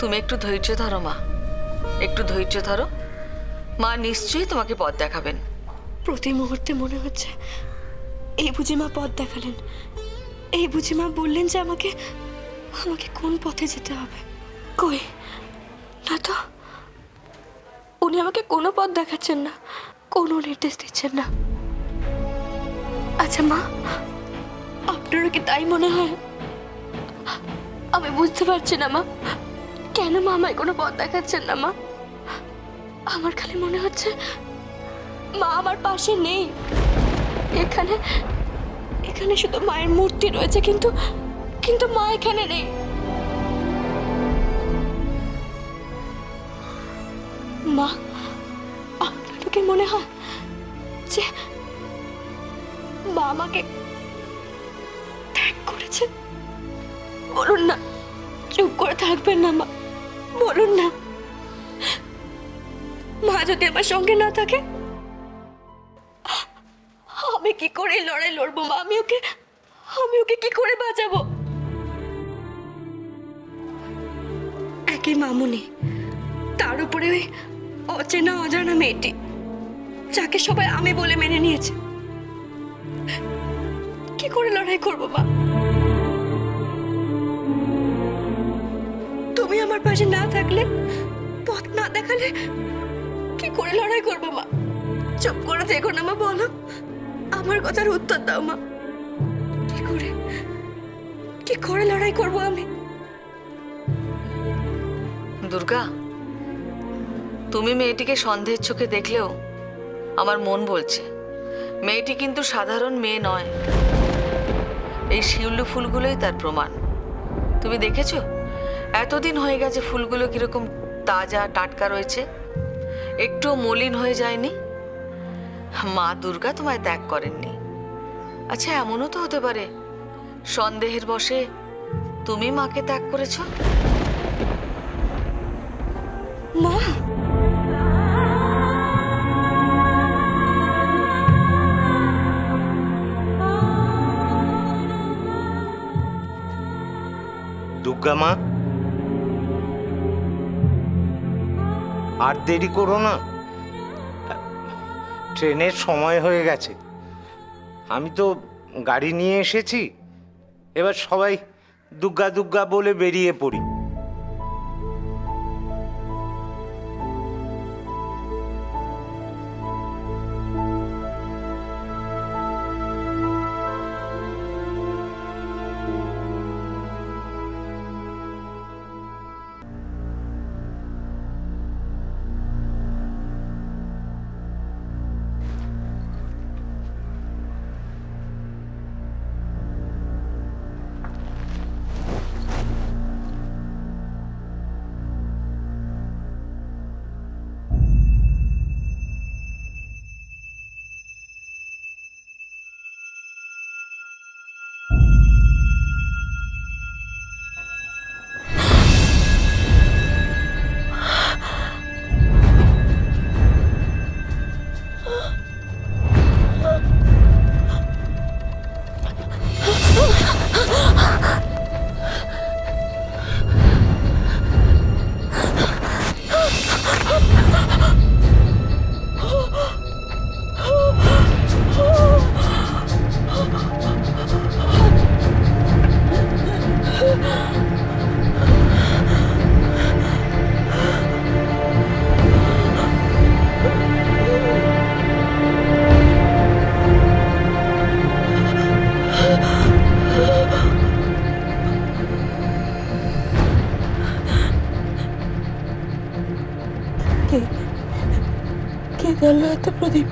তুমি একটু ধৈর্য ধরো মা, একটু ধৈর্য ধরো। মা নিশ্চয়ই তোমাকে পথ দেখাবেন। প্রতি মুহূর্তে মনে হচ্ছে এই বুঝি মা পথ দেখালেন, এই বুঝি মা বললেন যে আমাকে আমাকে কোন পথে যেতে হবে। কই না তো, উনি আমাকে কোনো পথ দেখাচ্ছেন না, কোনো নির্দেশ দিচ্ছেন না। আচ্ছা মা, আপনারও কি তাই মনে হয়? আমি বুঝতে পারছি না মা, কেন মা আমায় কোনো পথ দেখাচ্ছেন না। মা, আমার খালি মনে হচ্ছে মা আমার পাশে নেই। এখানে এখানে শুধু মায়ের মূর্তি রয়েছে, কিন্তু কিন্তু মা এখানে নেই। মা, আপনারও কি মনে হয় যে মা আমাকে ত্যাগ করেছে? বলুন না, চুপ করে থাকবেন না মা, বলুন না। মা যদি আমার সঙ্গে না থাকে আমি কি করে লড়াই লড়বো মা? আমি ওকে কি করে বাঁচাবো? একই মামুনি, তার উপরে ওই অচেনা অজানা মেয়েটি, যাকে সবাই আমি বলে মেনে নিয়েছে। কি করে লড়াই করবো মা? তুমি আমার পাশে না থাকলে, পথ না দেখালে কি করে লড়াই করবো মা? চুপ করে দেখো না মা, বলো, আমার কথার উত্তর দাও মা। কি করে লড়াই করবো আমি? দুর্গা, তুমি মেয়েটিকে সন্দেহের চোখে দেখলেও আমার মন বলছে মেয়েটি কিন্তু সাধারণ মেয়ে নয়। এই শিউলি ফুলগুলোই তার প্রমাণ। তুমি দেখেছো এতদিন হয়ে গেছে ফুলগুলো কিরকম তাজা টাটকা রয়েছে, একটুও মলিন হয়ে যায়নি। মা দুর্গা তোমায় ত্যাগ করেননি। আচ্ছা, এমনও তো হতে পারে সন্দেহের বশে তুমি মাকে ত্যাগ করেছো। মা, দুর্গা মা, আর দেরি করো না, ট্রেনের সময় হয়ে গেছে। আমি তো গাড়ি নিয়ে এসেছি, এবার সবাই দুর্গা দুর্গা বলে বেরিয়ে পড়ি। কে জ্বাললো এত প্রদীপ?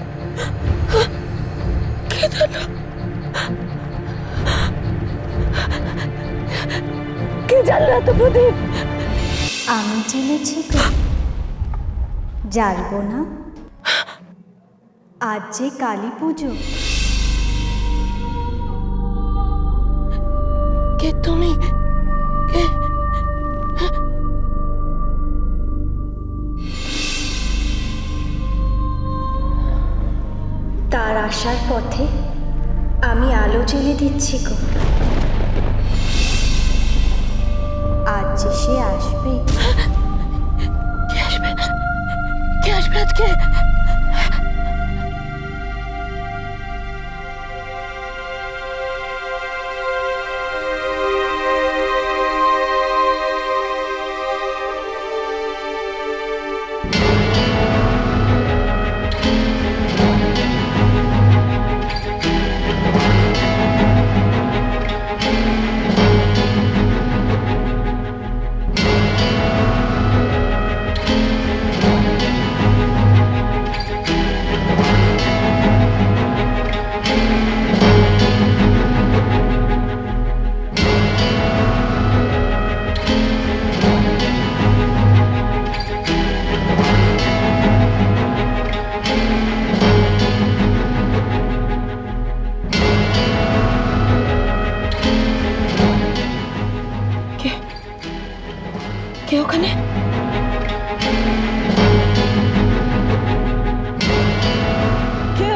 কে জ্বাললো? কে জ্বাললো এত প্রদীপ? আমি জেনেছি তো, জ্বালবো না। আজ যে কালী পুজো। কে তুমি? কে? তার আসার পথে আমি আলো জ্বেলে দিচ্ছি গো। আজ যে সে আসবে কে? কে? কে ওখানে? কে?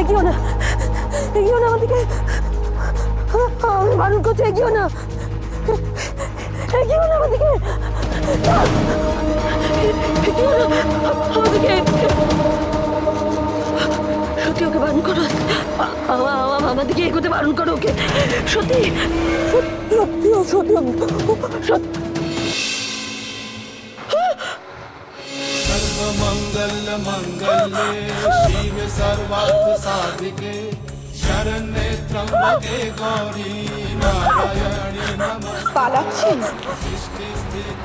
এগিও না, এগিও না আমাদেরকে, আমি বারণ করছি, এগিও না, এগিও না আমাদেরকে, এগিও না আমাদেরকে, সত্যি ওকে বারণ করো, আমাদেরকে এগোতে বারণ করো ওকে, সত্যি সত্যি সত্যি সত্যি। सर्वमंगल मंगले शिव सर्वार्थ साधिके शरण्ये त्र्यंबके गौरी नारायणी नमस्ते পালাচ্ছেন?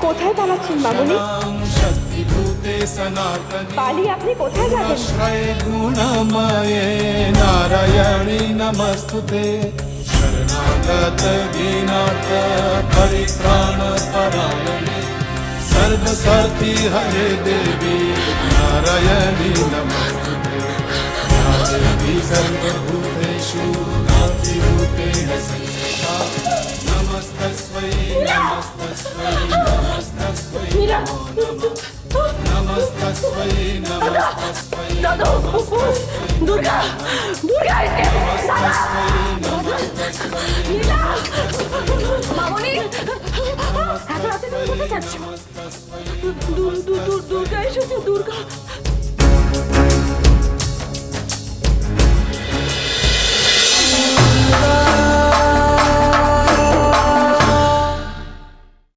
কোথায় পালাচ্ছেন মামুনি? शक्तिभूते सनातनी পালি আপনি কোথায় যাবেন? श्रय गुणमये नारायणी नमस्तुते शरणागत दीनार्थ परित्राण परायणे सर्वसार्थी हरे देवी नारायणी नमस्तुते या देवी सर्वभूतेषु नातिरूपेण संस्थिता नमस्तस्मै नमस्तस्मै नमस्तस्मै नमो नमः नमस्तस्मै नमस्तस्मै দাদু, দুর্গা, দুর্গা এসে, नमस्तस्मै नमस्तस्मै মামনি, नमस्तस्मै